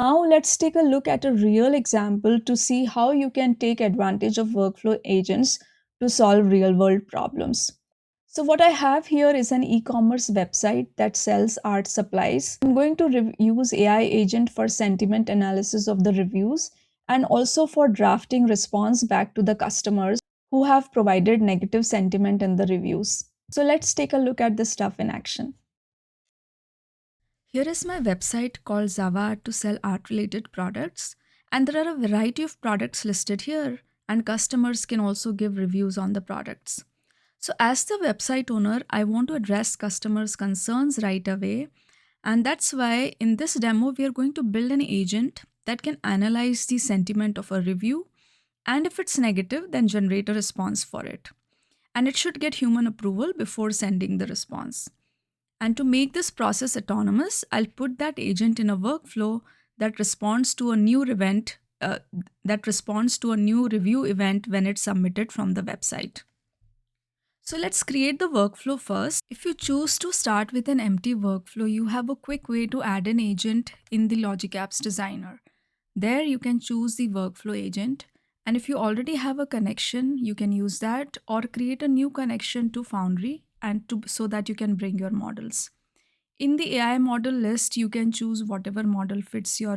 Now let's take a look at a real example to see how you can take advantage of workflow agents to solve real world problems. So what I have here is an e-commerce website that sells art supplies. I'm going to use AI agent for sentiment analysis of the reviews and also for drafting response back to the customers who have provided negative sentiment in the reviews. So let's take a look at this stuff in action. Here is my website called Zava to sell art related products, and there are a variety of products listed here, and customers can also give reviews on the products. So, as the website owner, I want to address customers' concerns right away, and that's why in this demo, we are going to build an agent that can analyze the sentiment of a review, and if it's negative, then generate a response for it. And it should get human approval before sending the response. And to make this process autonomous, I'll put that agent in a workflow that responds to a new event, that responds to a new review event when it's submitted from the website. So let's create the workflow first. If you choose to start with an empty workflow, you have a quick way to add an agent in the Logic Apps Designer. There you can choose the workflow agent, and if you already have a connection, you can use that or create a new connection to Foundry and to so that you can bring your models. In the AI model list, you can choose whatever model fits your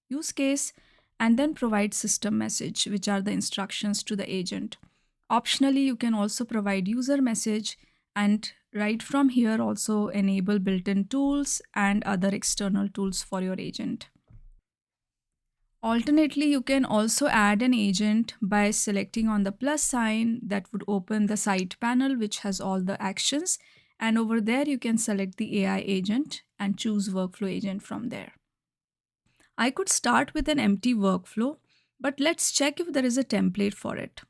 use case and then provide system message, which are the instructions to the agent. Optionally, you can also provide user message and right from here also enable built-in tools and other external tools for your agent. Alternately, you can also add an agent by selecting on the plus sign that would open the site panel which has all the actions, and over there you can select the AI agent and choose workflow agent from there. I could start with an empty workflow, but let's check if there is a template for it.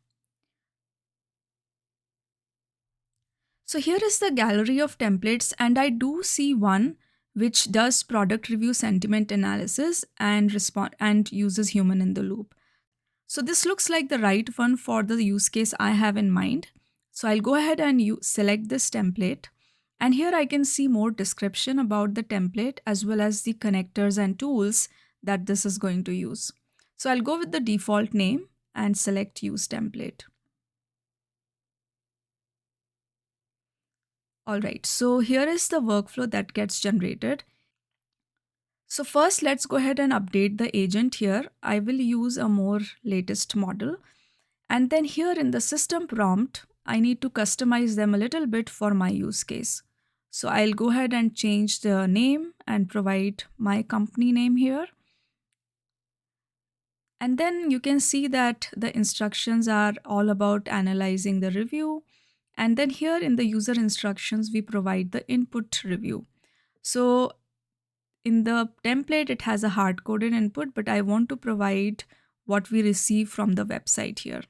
So here is the gallery of templates, and I do see one which does product review sentiment analysis and respond and uses human in the loop. So this looks like the right one for the use case I have in mind. So I'll go ahead and select this template. And here I can see more description about the template as well as the connectors and tools that this is going to use. So I'll go with the default name and select use template. All right, so here is the workflow that gets generated. So first, let's go ahead and update the agent here. I will use a more latest model. And then here in the system prompt, I need to customize them a little bit for my use case. So I'll go ahead and change the name and provide my company name here. And then you can see that the instructions are all about analyzing the review. And then here in the user instructions, we provide the input review. So in the template, it has a hard coded input, but I want to provide what we receive from the website here.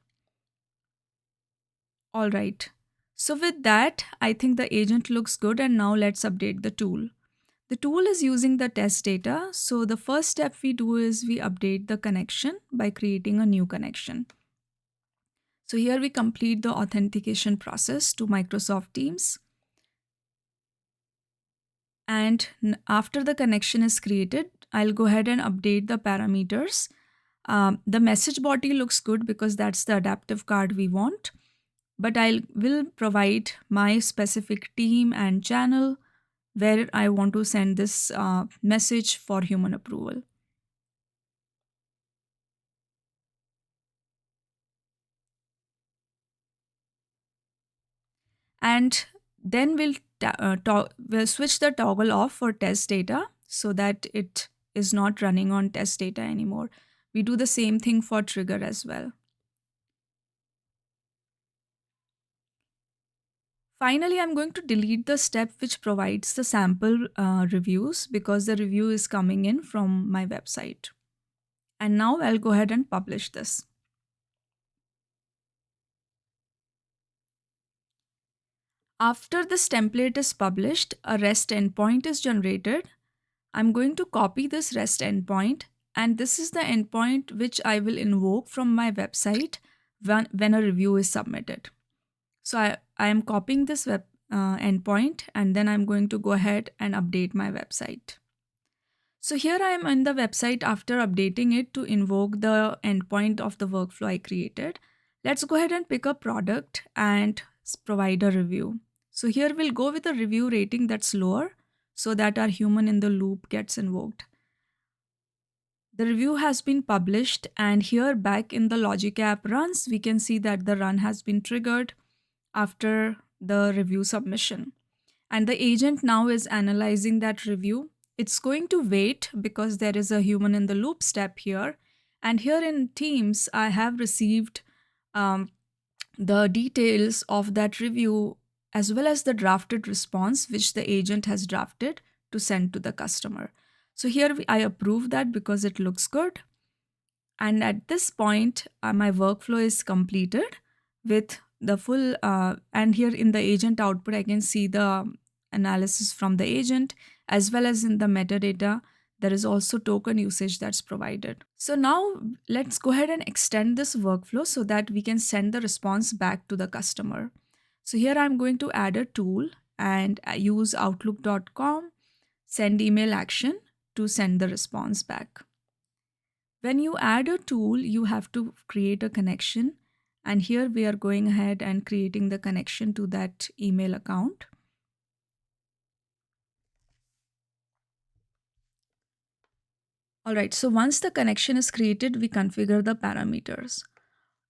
All right. So with that, I think the agent looks good, and now let's update the tool. The tool is using the test data. So the first step we do is we update the connection by creating a new connection. So here we complete the authentication process to Microsoft Teams. And after the connection is created, I'll go ahead and update the parameters. The message body looks good because that's the adaptive card we want. But I will provide my specific team and channel where I want to send this message for human approval. And then we'll switch the toggle off for test data so that it is not running on test data anymore. We do the same thing for trigger as well. Finally, I'm going to delete the step which provides the sample reviews because the review is coming in from my website. And now I'll go ahead and publish this. After this template is published, a REST endpoint is generated. I'm going to copy this REST endpoint, and this is the endpoint which I will invoke from my website when a review is submitted. So I am copying this endpoint, and then I'm going to go ahead and update my website. So here I am in the website after updating it to invoke the endpoint of the workflow I created. Let's go ahead and pick a product and provide a review. So here we'll go with a review rating that's lower so that our human in the loop gets invoked. The review has been published, and here back in the Logic app runs, we can see that the run has been triggered after the review submission. And the agent now is analyzing that review. It's going to wait because there is a human in the loop step here. And here in Teams, I have received um, the details of that review as well as the drafted response which the agent has drafted to send to the customer. So here I approve that because it looks good. And at this point, my workflow is completed with the full, and here in the agent output, I can see the analysis from the agent as well as in the metadata. There is also token usage that's provided. So now let's go ahead and extend this workflow so that we can send the response back to the customer. So here I'm going to add a tool and use outlook.com send email action to send the response back. When you add a tool, you have to create a connection. And here we are going ahead and creating the connection to that email account. All right, so once the connection is created, we configure the parameters.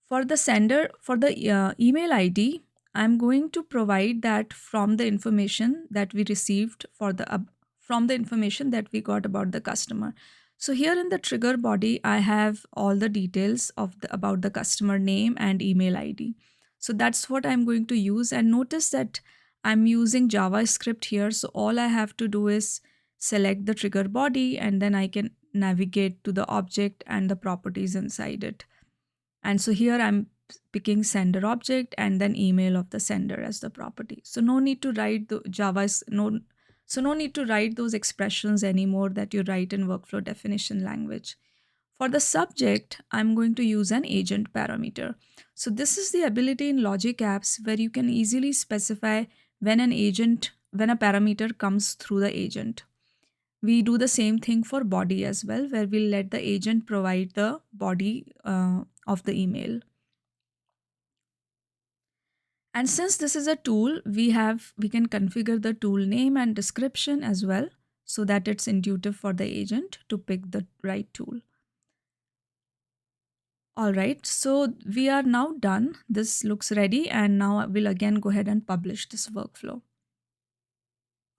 For the sender, for the email ID, I'm going to provide that from the information that we received for the from the information that we got about the customer. So here in the trigger body, I have all the details of about the customer name and email ID. So that's what I'm going to use. And notice that I'm using JavaScript here. So all I have to do is select the trigger body and then I can navigate to the object and the properties inside it. And so here I'm picking sender object and then email of the sender as the property. So no need to write the no need to write those expressions anymore that you write in workflow definition language. For the subject, I'm going to use an agent parameter. So this is the ability in Logic apps where you can easily specify when when a parameter comes through the agent. We do the same thing for body as well, where we'll let the agent provide the body of the email. And since this is a tool, we can configure the tool name and description as well so that it's intuitive for the agent to pick the right tool. All right, so we are now done. This looks ready, and now we'll again go ahead and publish this workflow.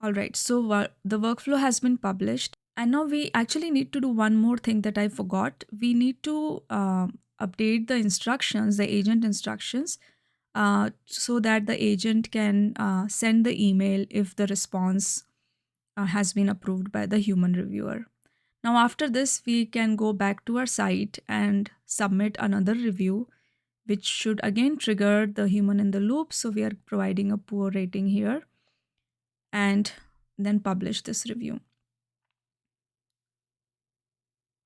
All right, so the workflow has been published, and now we actually need to do one more thing that I forgot. We need to update the instructions, the agent instructions, so that the agent can send the email if the response has been approved by the human reviewer. Now, after this, we can go back to our site and submit another review, which should again trigger the human in the loop. So we are providing a poor rating here and then publish this review.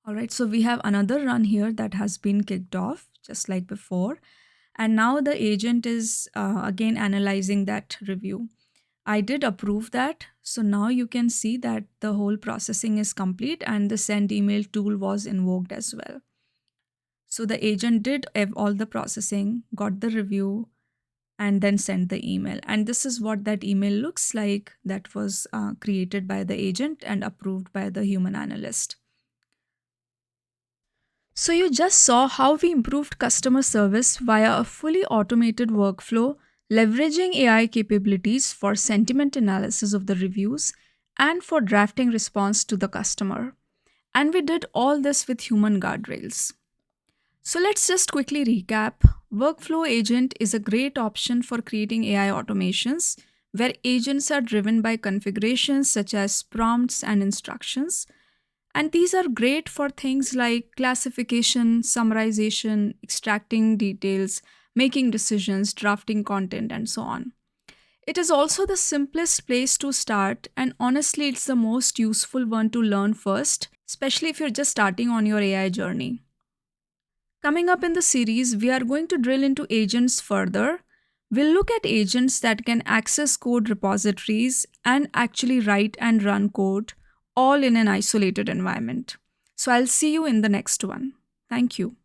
All right, so we have another run here that has been kicked off just like before. And now the agent is again analyzing that review. I did approve that. So now you can see that the whole processing is complete and the send email tool was invoked as well. So the agent did all the processing, got the review, and then sent the email. And this is what that email looks like that was created by the agent and approved by the human analyst. So you just saw how we improved customer service via a fully automated workflow, leveraging AI capabilities for sentiment analysis of the reviews and for drafting response to the customer. And we did all this with human guardrails. So let's just quickly recap. Workflow Agent is a great option for creating AI automations where agents are driven by configurations such as prompts and instructions. And these are great for things like classification, summarization, extracting details, making decisions, drafting content, and so on. It is also the simplest place to start, and honestly, it's the most useful one to learn first, especially if you're just starting on your AI journey. Coming up in the series, we are going to drill into agents further. We'll look at agents that can access code repositories and actually write and run code, all in an isolated environment. So I'll see you in the next one. Thank you.